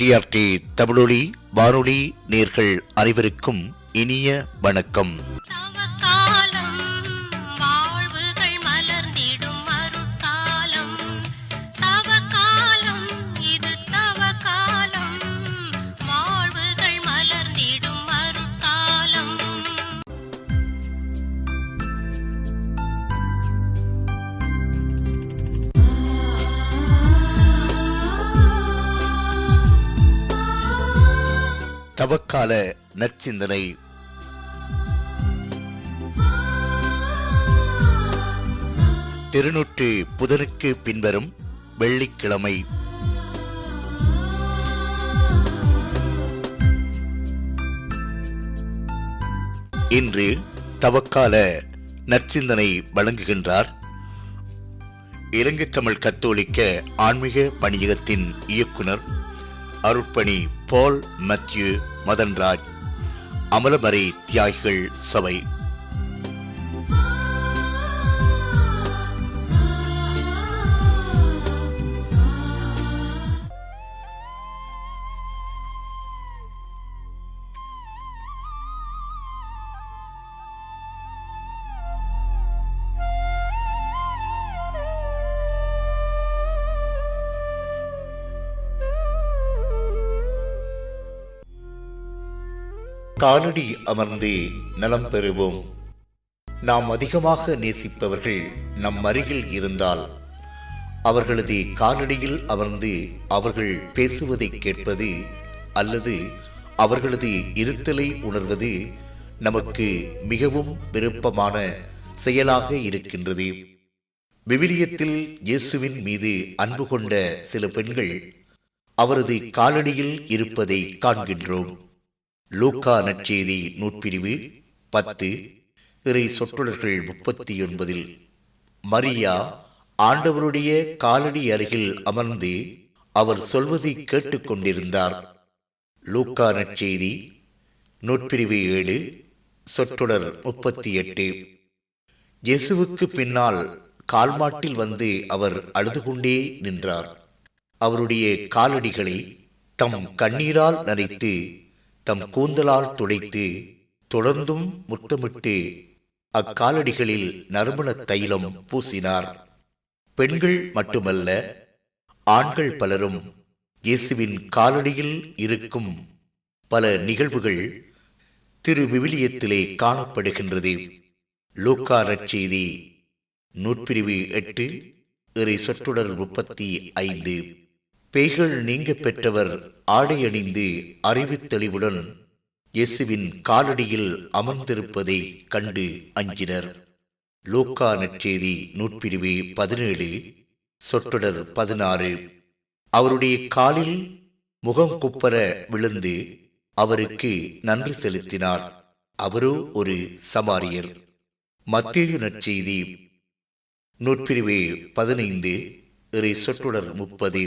TRT தமிழொலி வானொலி நேர்கள் அனைவருக்கும் இனிய வணக்கம். தவக்கால நற்சிந்தனை. திருநூற்று புதனுக்கு பின்வரும் வெள்ளிக்கிழமை. இன்று தவக்கால நற்சிந்தனை வழங்குகின்றார் இலங்கை தமிழ் கத்தோலிக்க ஆன்மீக பணியகத்தின் இயக்குனர் அருட்பணி பால் மத்தியூ மதன்ராஜ், அமலமறை தியாகிகள் சபை. காலடி அமர்ந்து நலம் பெறுவோம். நாம் அதிகமாக நேசிப்பவர்கள் நம் அருகில் இருந்தால் அவர்களது காலடியில் அமர்ந்து அவர்கள் பேசுவதை கேட்பது அல்லது அவர்களது இருத்தலை உணர்வது நமக்கு மிகவும் விருப்பமான செயலாக இருக்கின்றது. விவிலியத்தில் இயேசுவின் மீது அன்பு கொண்ட சில பெண்கள் அவரது காலடியில் இருப்பதை காண்கின்றோம். லூக்கா நற்செய்தி நூற்பிரிவு 10 இறை சொற்றொடர்கள் 39 மரியா ஆண்டவருடைய காலடி அருகில் அமர்ந்து அவர் சொல்வதை கேட்டுக்கொண்டிருந்தார். லூக்கா நற்செய்தி நூற்பிரிவு 7 சொற்றொடர் 38. இயேசுவுக்கு பின்னால் கால்மாட்டில் வந்து அவர் அழுது கொண்டே நின்றார். அவருடைய காலடிகளை தம் கண்ணீரால் நனைத்து தம் கூந்தலால் துடைத்து தொடர்ந்தும் முத்தமிட்டு அக்காலடிகளில் நறுமண தைலம் பூசினார். பெண்கள் மட்டுமல்ல, ஆண்கள் பலரும் இயேசுவின் காலடியில் இருக்கும் பல நிகழ்வுகள் திரு விவிலியத்திலே காணப்படுகின்றது. லூக்கா நற்செய்தி நூற்பிரிவு 8 இறை சொற்றொடர் 35. பேய்கள் நீங்க பெற்றவர் ஆடை அணிந்து அறிவு தெளிவுடன் இயேசுவின் காலடியில் அமர்ந்திருப்பதை கண்டு அஞ்சினர். லூக்கா நற்செய்தி நூற்பிரிவு 17 சொற்றொடர் 16. அவருடைய காலில் முகம் குப்பர விழுந்து அவருக்கு நன்றி செலுத்தினார். அவரோ ஒரு சமாரியர். மத்தேயு நற்செய்தி நூற்பிரிவு 15 இறை சொற்றொடர் 30.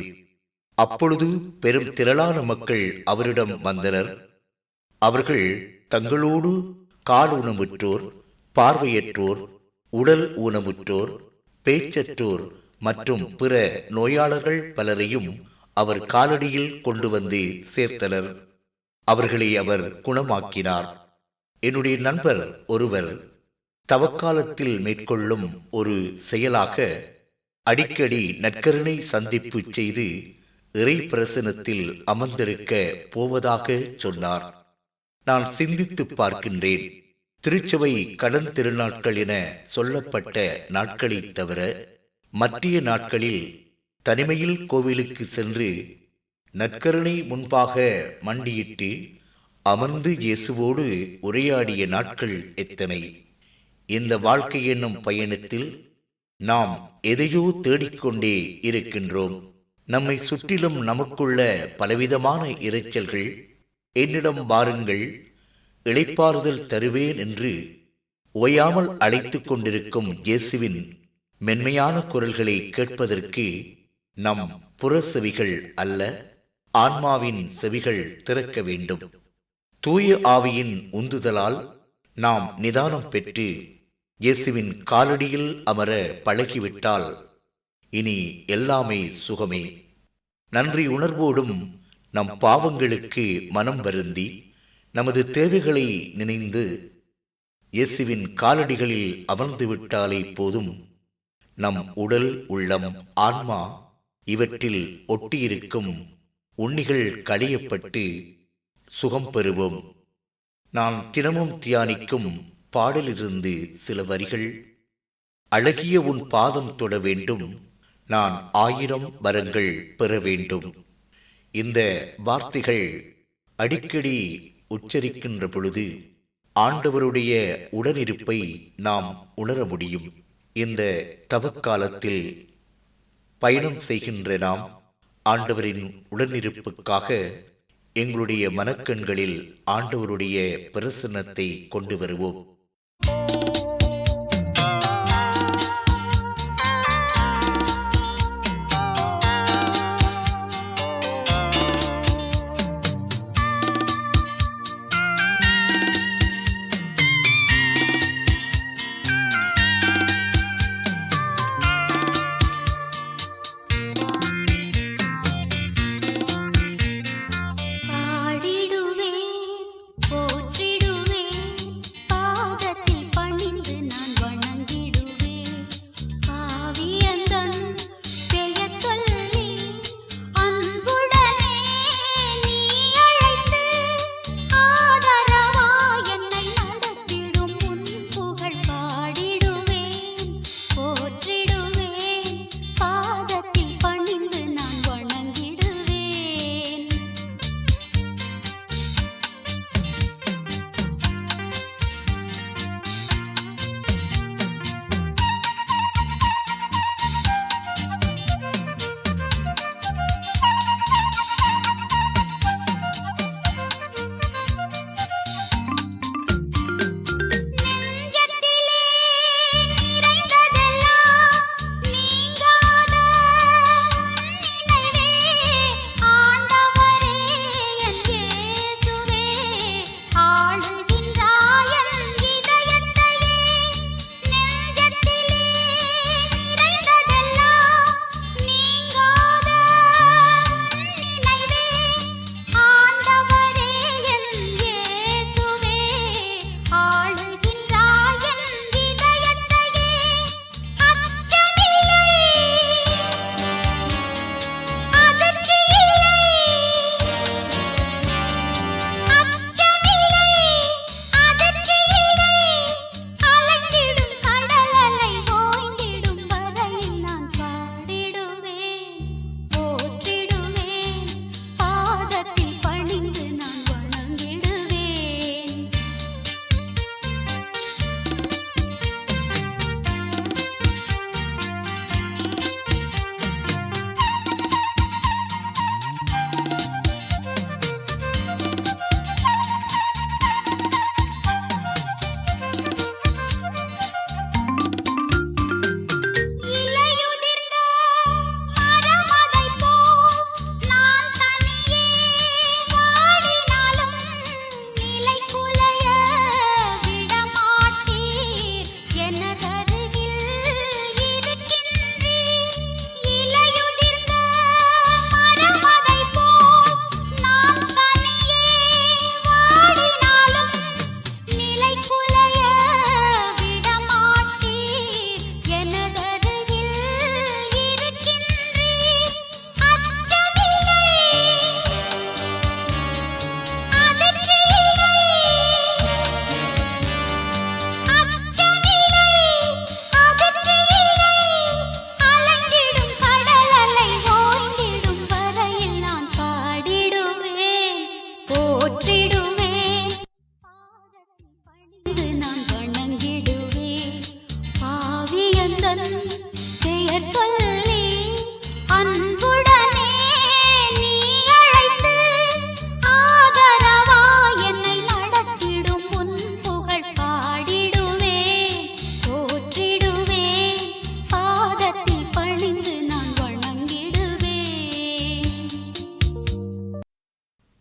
அப்பொழுது பெரும் திரளான மக்கள் அவரிடம் வந்தனர். அவர்கள் தங்களோடு கால் ஊனமுற்றோர், பார்வையற்றோர், உடல் ஊனமுற்றோர், பேச்சற்றோர் மற்றும் பிற நோயாளர்கள் பலரையும் அவர் காலடியில் கொண்டு வந்து சேர்த்தனர். அவர்களை அவர் குணமாக்கினார். என்னுடைய நண்பர் ஒருவர் தவக்காலத்தில் மேற்கொள்ளும் ஒரு செயலாக அடிக்கடி நற்கருணை சந்திப்பு செய்து இறை பிரசனத்தில் அமர்ந்திருக்க போவதாக சொன்னார். நான் சிந்தித்து பார்க்கின்றேன். திருச்சபை கடன் திருநாட்கள் என சொல்லப்பட்ட நாட்களை தவிர மற்ற நாட்களில் தனிமையில் கோவிலுக்கு சென்று நற்கருணை முன்பாக மண்டியிட்டு அமர்ந்து இயேசுவோடு உரையாடிய நாட்கள் எத்தனை! இந்த வாழ்க்கை என்னும் பயணத்தில் நாம் எதையோ தேடிக்கொண்டே இருக்கின்றோம். நம்மை சுற்றிலும் நமக்குள்ள பலவிதமான இரைச்சல்கள், என்னிடம் வாருங்கள், இளைப்பாறுதல் தருவேன் என்று ஓயாமல் அழைத்து கொண்டிருக்கும் இயேசுவின் மென்மையான குரல்களை கேட்பதற்கு நம் புற செவிகள் அல்ல, ஆன்மாவின் செவிகள் திறக்க வேண்டும். தூய ஆவியின் உந்துதலால் நாம் நிதானம் பெற்று இயேசுவின் காலடியில் அமர பழகிவிட்டால் இனி எல்லாமே சுகமே. நன்றி உணர்வோடும் நம் பாவங்களுக்கு மனம் வருந்தி நமது தேவைகளை நினைந்து இயேசுவின் காலடிகளில் அமர்ந்து விட்டாலே போதும், நம் உடல், உள்ளம், ஆன்மா இவற்றில் ஒட்டியிருக்கும் உண்ணிகள் களையப்பட்டு சுகம் பெறுவோம். நான் தினமும் தியானிக்கும் பாடலிருந்து சில வரிகள். அழகிய உன் பாதம் தொட வேண்டும், நான் 1000 வரங்கள் பெற வேண்டும். இந்த வார்த்தைகள் அடிக்கடி உச்சரிக்கின்ற பொழுது ஆண்டவருடைய உடனிருப்பை நாம் உணர முடியும். இந்த தவக்காலத்தில் பயணம் செய்கின்ற நாம் ஆண்டவரின் உடனிருப்புக்காக எங்களுடைய மனக்கண்களில் ஆண்டவருடைய பிரசன்னத்தை கொண்டு வருவோம்.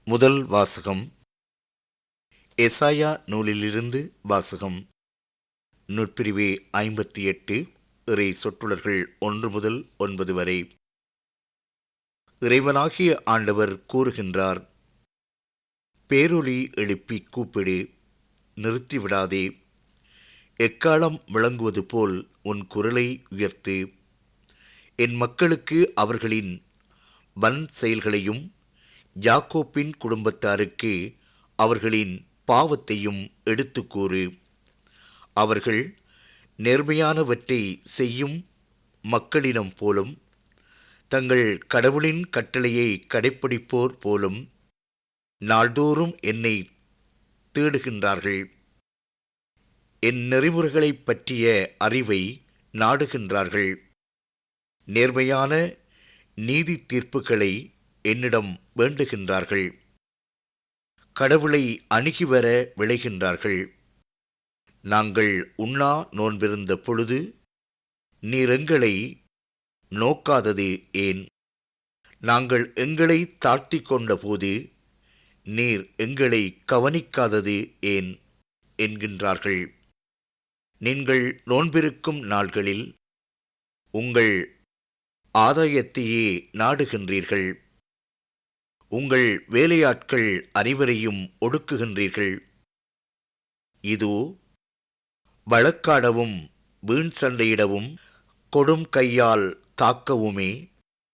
முதல் வாசகம். எசாயா நூலிலிருந்து வாசகம். நுட்பிரிவு 58, இறை சொற்றொடர்கள் 1 முதல் 9 வரை. இறைவனாகிய ஆண்டவர் கூறுகின்றார், பேரொலி எழுப்பி கூப்பிடு, நிறுத்திவிடாதே. எக்காலம் முழங்குவது போல் உன் குரலை உயர்த்து. என் மக்களுக்கு அவர்களின் வன் செயல்களையும் யாக்கோப்பின் குடும்பத்தாருக்கு அவர்களின் பாவத்தையும் எடுத்துக் கூறு. அவர்கள் நேர்மையானவற்றை செய்யும் மக்களிடம் போலும் தங்கள் கடவுளின் கட்டளையை கடைப்பிடிப்போர் போலும் நாள்தோறும் என்னை தேடுகின்றார்கள். என் நெறிமுறைகளைப் பற்றிய அறிவை நாடுகின்றார்கள். நேர்மையான நீதி தீர்ப்புகளை என்னிடம் வேண்டுகின்றார்கள். கடவுளை அணுகிவர விளைகின்றார்கள். நாங்கள் உண்ணா நோன்பிருந்த பொழுது நீர் எங்களை நோக்காதது ஏன்? நாங்கள் எங்களை தாழ்த்தி கொண்ட போது நீர் எங்களை கவனிக்காதது ஏன் என்கின்றார்கள். நீங்கள் நோன்பிருக்கும் நாள்களில் உங்கள் ஆதாயத்தையே நாடுகின்றீர்கள். உங்கள் வேலையாட்கள் அனைவரையும் ஒடுக்குகின்றீர்கள். இதோ வழக்காடவும் வீண் சண்டையிடவும் கொடும் கையால் தாக்கவுமே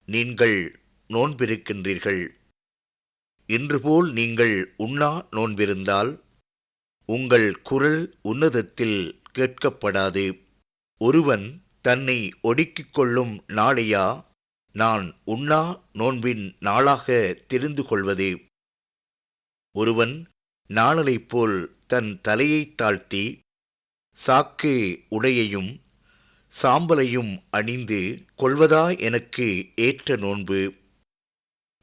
நீங்கள் நோன்பிருக்கின்றீர்கள். இன்றுபோல் நீங்கள் உண்ணா நோன்பிருந்தால் உங்கள் குரல் உன்னதத்தில் கேட்கப்படாது. ஒருவன் தன்னை ஒடுக்கிக் கொள்ளும் நாளையா நான் உண்ணா நோன்பின் நாளாக தெரிந்து கொள்வது? ஒருவன் நாணலைப் போல் தன் தலையை தாழ்த்தி சாக்கு உடையையும் சாம்பலையும் அணிந்து கொள்வதா எனக்கு ஏற்ற நோன்பு?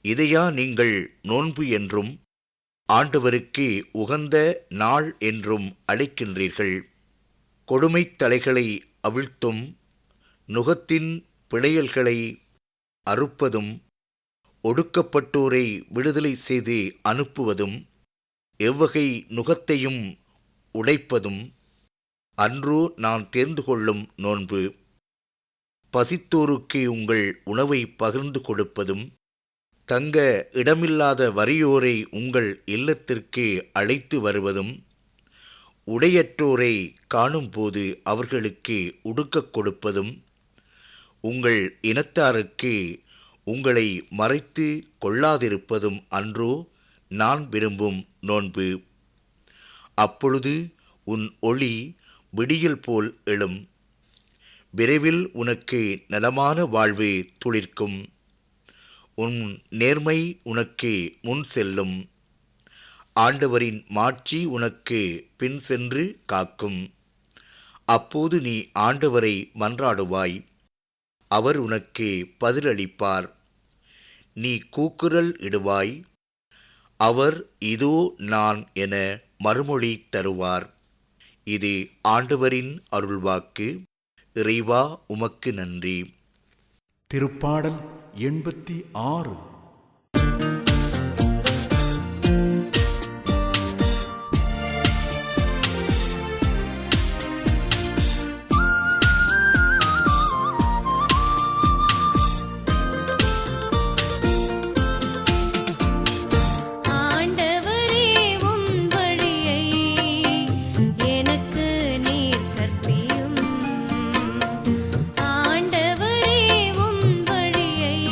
இதையா நீங்கள் நோன்பு என்றும் ஆண்டவருக்கு உகந்த நாள் என்றும் அழைக்கின்றீர்கள்? கொடுமைத் தலைகளை அவிழ்த்தும் நுகத்தின் பிணையல்களை அறுப்பதும் ஒடுக்கப்பட்டோரை விடுதலை செய்து அனுப்புவதும் எவ்வகை நுகத்தையும் உடைப்பதும் அன்றோ நான் தேர்ந்து கொள்ளும் நோன்பு. பசித்தோருக்கு உங்கள் உணவை பகிர்ந்து கொடுப்பதும் தங்க இடமில்லாத வறியோரை உங்கள் இல்லத்திற்கு அழைத்து வருவதும் உடையற்றோரை காணும்போது அவர்களுக்கு உடுக்கக் கொடுப்பதும் உங்கள் இனத்தாருக்கு உங்களை மறைத்து கொள்ளாதிருப்பதும் அன்றோ நான் விரும்பும் நோன்பு. அப்பொழுது உன் ஒளி விடியல் போல் எழும். விரைவில் உனக்கு நலமான வாழ்வு துளிர்க்கும். உன் நேர்மை உனக்கு முன் செல்லும். ஆண்டவரின் மாட்சி உனக்கு பின் சென்று காக்கும். அப்போது நீ ஆண்டவரை மன்றாடுவாய், அவர் உனக்கு பதிலளிப்பார். நீ கூக்குரல் இடுவாய், அவர் இதோ நான் என மறுமொழி தருவார். இது ஆண்டவரின் அருள்வாக்கு. இறைவா உமக்கு நன்றி. திருப்பாடல் 86. ஆண்டவரே உம் வழியை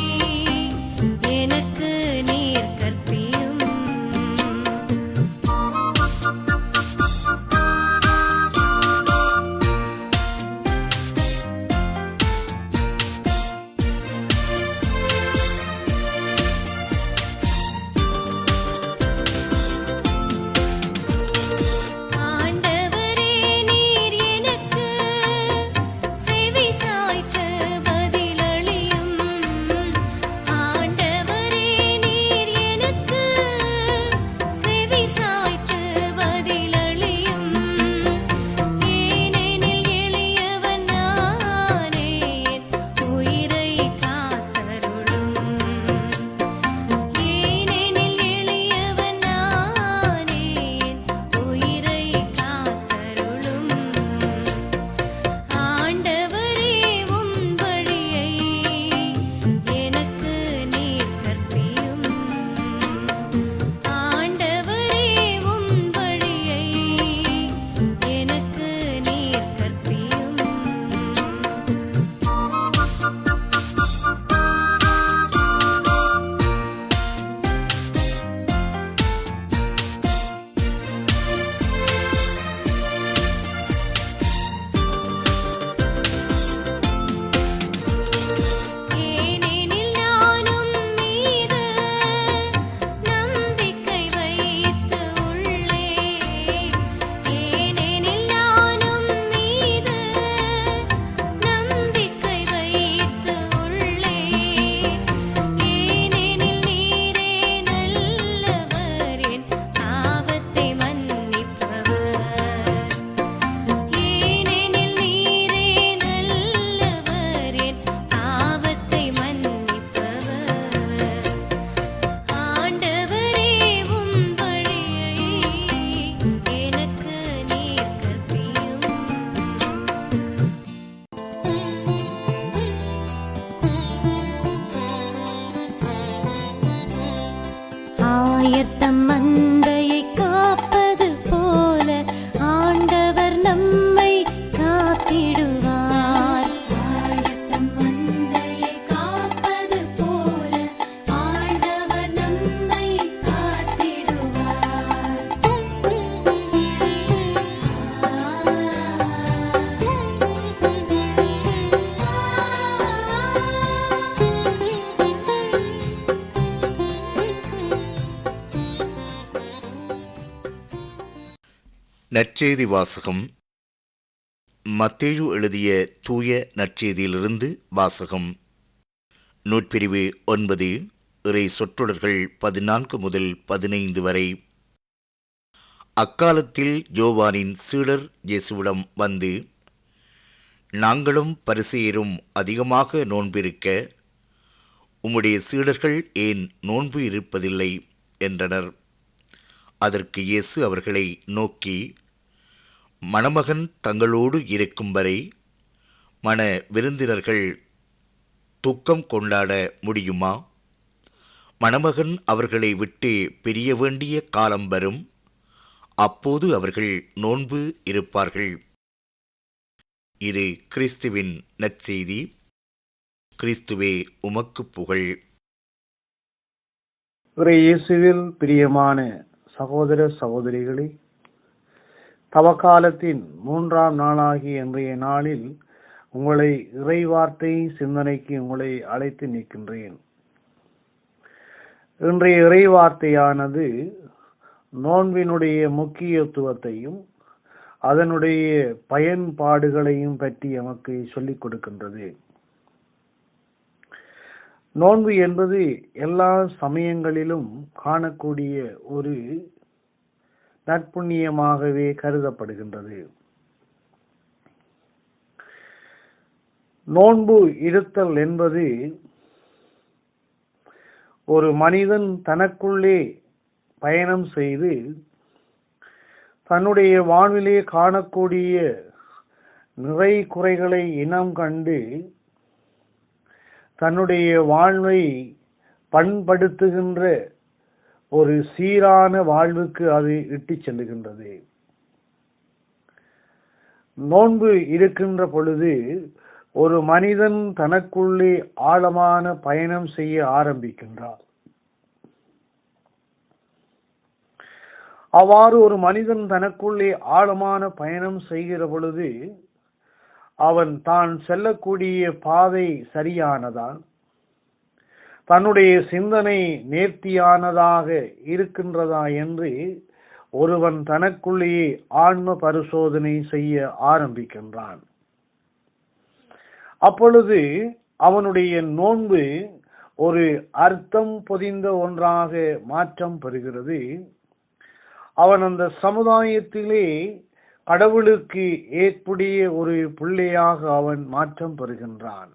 நற்செய்தி வாசகம். மத்தேயு எழுதிய தூய நற்செய்தியிலிருந்து வாசகம். நூற்பிரிவு 9, இறை சொற்றொடர்கள் 14 முதல் 15 வரை. அக்காலத்தில் யோவானின் சீடர் இயேசுவிடம் வந்து, நாங்களும் பரிசேயரும் அதிகமாக நோன்பிருக்க உம்முடைய சீடர்கள் ஏன் நோன்பு இருப்பதில்லை என்றனர். அதற்கு இயேசு அவர்களை நோக்கி, மணமகன் தங்களோடு இருக்கும் வரை மண விருந்தினர்கள் துக்கம் கொண்டாட முடியுமா? மணமகன் அவர்களை விட்டு பிரிய வேண்டிய காலம் வரும், அப்போது அவர்கள் நோன்பு இருப்பார்கள். இது கிறிஸ்துவின் நற்செய்தி. கிறிஸ்துவே உமக்கு புகழ். இயேசுவில் பிரியமான சகோதர சகோதரிகளே, தவக்காலத்தின் 3ஆம் நாளாகிய இன்றைய நாளில் உங்களை இறைவார்த்தை சிந்தனைக்கு உங்களை அழைத்து நிற்கின்றேன். இன்றைய இறைவார்த்தையானது நோன்பினுடைய முக்கியத்துவத்தையும் அதனுடைய பயன்பாடுகளையும் பற்றி நமக்கு சொல்லிக் கொடுக்கின்றது. நோன்பு என்பது எல்லா சமயங்களிலும் காணக்கூடிய ஒரு நற்புண்ணியமாகவே கருதப்படுகின்றது. நோன்பு இருத்தல் என்பது ஒரு மனிதன் தனக்குள்ளே பயணம் செய்து தன்னுடைய வாழ்விலே காணக்கூடிய நிறை குறைகளை இனம் கண்டு தன்னுடைய வாழ்வை பண்படுத்துகின்ற ஒரு சீரான வாழ்வுக்கு அது இட்டுச் செல்லுகின்றது. நோன்பு இருக்கின்ற பொழுது ஒரு மனிதன் தனக்குள்ளே ஆழமான பயணம் செய்ய ஆரம்பிக்கின்றார். அவ்வாறு ஒரு மனிதன் தனக்குள்ளே ஆழமான பயணம் செய்கிற பொழுது அவன் தான் செல்லக்கூடிய பாதை சரியானதா, தன்னுடைய சிந்தனை நேர்த்தியானதாக இருக்கின்றதா என்று ஒருவன் தனக்குள்ளேயே ஆன்ம பரிசோதனை செய்ய ஆரம்பிக்கின்றான். அப்பொழுது அவனுடைய நோன்பு ஒரு அர்த்தம் பொதிந்த ஒன்றாக மாற்றம் பெறுகிறது. அவன் அந்த சமுதாயத்திலே கடவுளுக்கு ஏற்புடைய ஒரு பிள்ளையாக அவன் மாற்றம் பெறுகின்றான்.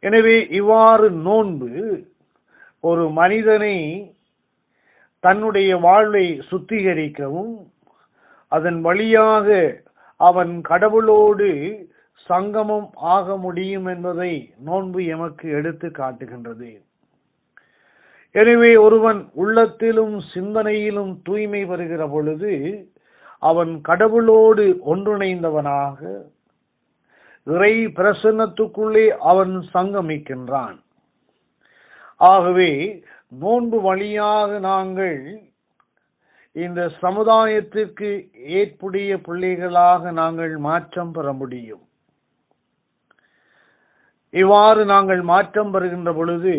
எனவே இவ்வாறு நோன்பு ஒரு மனிதனை தன்னுடைய வாழ்வை சுத்திகரிக்கவும் அதன் வழியாக அவன் கடவுளோடு சங்கமம் ஆக முடியும் என்பதை நோன்பு எமக்கு எடுத்து காட்டுகின்றது. எனவே ஒருவன் உள்ளத்திலும் சிந்தனையிலும் தூய்மை பெறுகிற பொழுது அவன் கடவுளோடு ஒன்றிணைந்தவனாக இறை பிரசன்னத்துக்குள்ளே அவன் சங்கமிக்கின்றான். ஆகவே நோன்பு வழியாக நாங்கள் இந்த சமுதாயத்திற்கு ஏற்புடைய பிள்ளைகளாக நாங்கள் மாற்றம் பெற முடியும். இவ்வாறு நாங்கள் மாற்றம் பெறுகின்ற பொழுது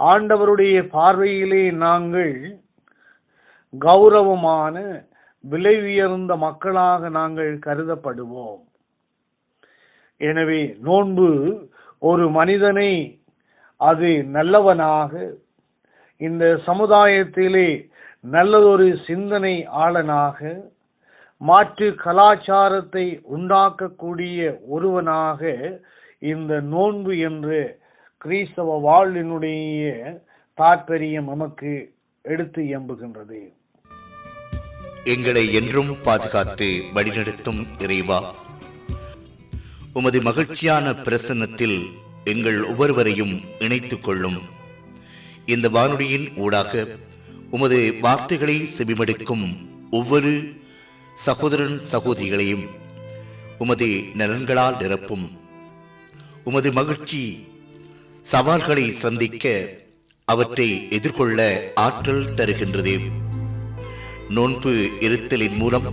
ஆண்டவருடைய பார்வையிலே நாங்கள் கௌரவமான விலை உயர்ந்த மக்களாக நாங்கள் கருதப்படுவோம். எனவே நோன்பு ஒரு மனிதனை அது நல்லவனாக, இந்த சமுதாயத்திலே நல்லதொரு சிந்தனை ஆளனாக, மாற்று கலாச்சாரத்தை உண்டாக்கக்கூடிய ஒருவனாக இந்த நோன்பு என்ற கிறிஸ்தவ வாழ்வினுடைய தாற்பயம் நமக்கு எடுத்து எம்புகின்றது. எங்களை என்றும் பாதுகாத்து வழிநடத்தும் இறைவா, உமது மகிழ்ச்சியான பிரசன்னத்தில் எங்கள் ஒவ்வொருவரையும் இணைத்துக் கொள்ளும். இந்த வானொலியின் ஊடாக உமது வார்த்தைகளை செவிமடுக்கும் ஒவ்வொரு சகோதரன் சகோதரிகளையும் உமது நலன்களால் நிரப்பும். உமது மகிழ்ச்சி சவால்களை சந்திக்க அவற்றை எதிர்கொள்ள ஆற்றல் தருகின்றது. நோன்பு இருத்தலின் மூலம்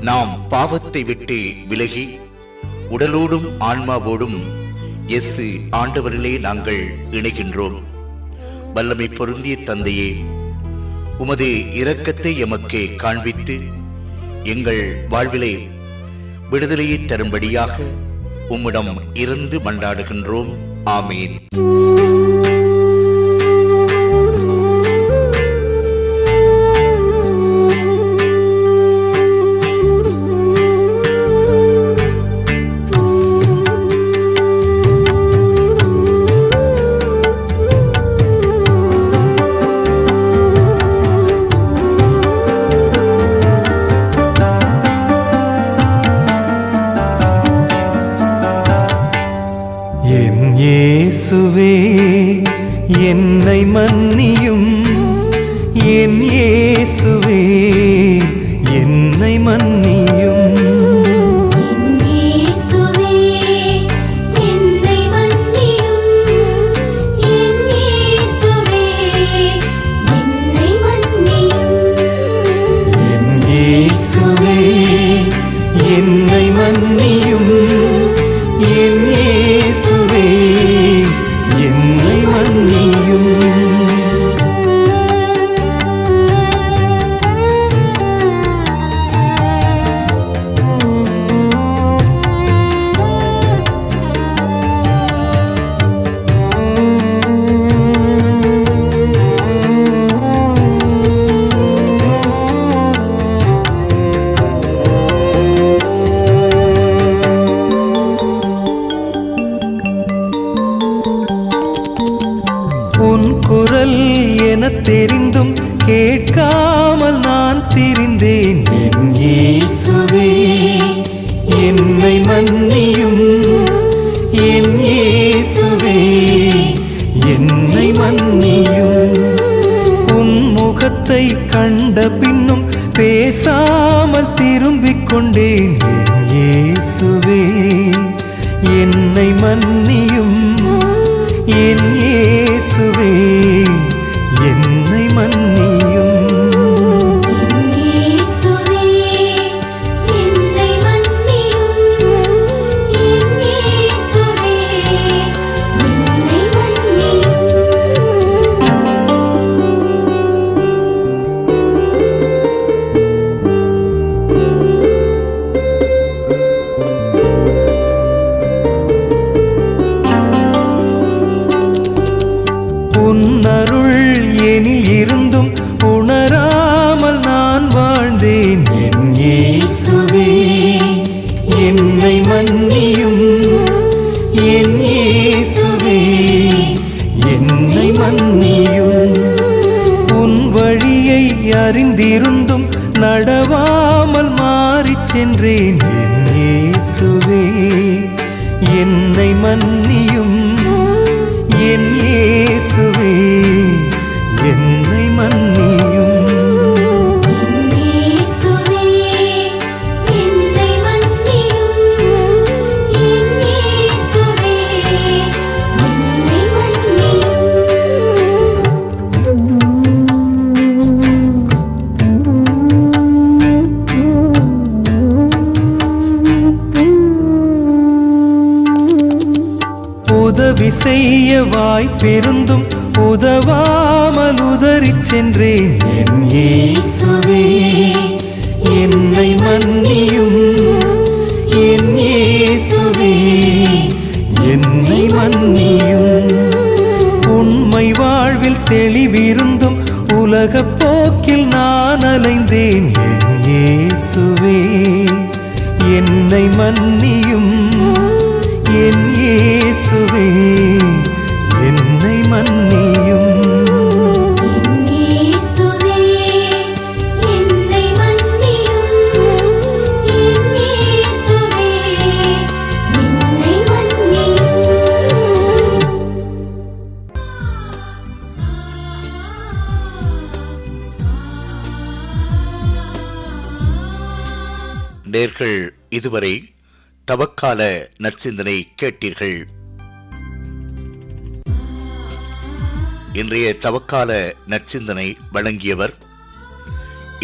நாம் பாவத்தை விட்டு விலகி உடலோடும் ஆன்மாவோடும் இயேசு ஆண்டவரிலே நாங்கள் இணைகின்றோம். வல்லமை பொருந்திய தந்தையே, உமது இரக்கத்தை எமக்கு காண்பித்து எங்கள் வாழ்விலே விடுதலையை தரும்படியாக உம்மிடம் இருந்து மன்றாடுகின்றோம். ஆமீன். இயேசுவே என்னை மன்னியும், என் இயேசுவே என்னை மன்னியும். என்னை மன்னியும், என் இயேசுவே என்னை மன்னியும். உன் குரல் என தெரிந்தும் கேட்காமல் நான் திரிந்தேன். என் இயேசுவே என்னை மன்னியும், என் இயேசுவே என்னை மன்னியும். உன் முகத்தை கண்ட பின்னும் பேசாமல் திரும்பிக் கொண்டேன். என் இயேசுவே என்னை மன்னியும், என் இயேசுவே என்னை மன்னியும். உன்னருள் எனில் இருந்தும் உணராமல் நான் வாழ்ந்தேன். என் இயேசுவே என்னை மன்னியும், என் இயேசுவே என்னை மன்னியும். உன் வழியை அறிந்திருந்தும் நடவாமல் மாறிச் சென்றேன். என் இயேசுவே என்னை மன்னியும், என் இயேசுவே என்னை மன்னியும். உதவி செய்ய வாய்ப்பெருந்தும் உதவாமல் உதறிச் சென்றேன். என் இயேசுவே என்னை மன்னியும், என் இயேசுவே என்னை மன்னியும். உண்மை வாழ்வில் தெளிவிருந்தும் உலகப் போக்கில் நான் அலைந்தேன். என் இயேசுவே என்னை மன்னியும், என் இயேசுவே என்னை மன்னியும். நேர்கள் இதுவரை தவக்கால நற்சிந்தனை கேட்டீர்கள். இன்றைய தவக்கால நற்சிந்தனை வழங்கியவர்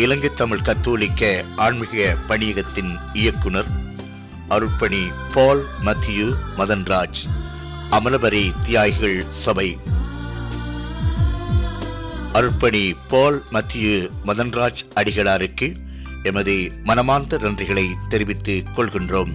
இலங்கை தமிழ் கத்தோலிக்க ஆன்மீக பணியகத்தின் இயக்குனர் அருட்பணி பால் மத்தியூ மதன்ராஜ், அமலபரி தியாகிகள் சபை. அருட்பணி பால் மத்தியூ மதன்ராஜ் அடிகளாருக்கு எமது மனமார்ந்த நன்றிகளை தெரிவித்துக் கொள்கின்றோம்.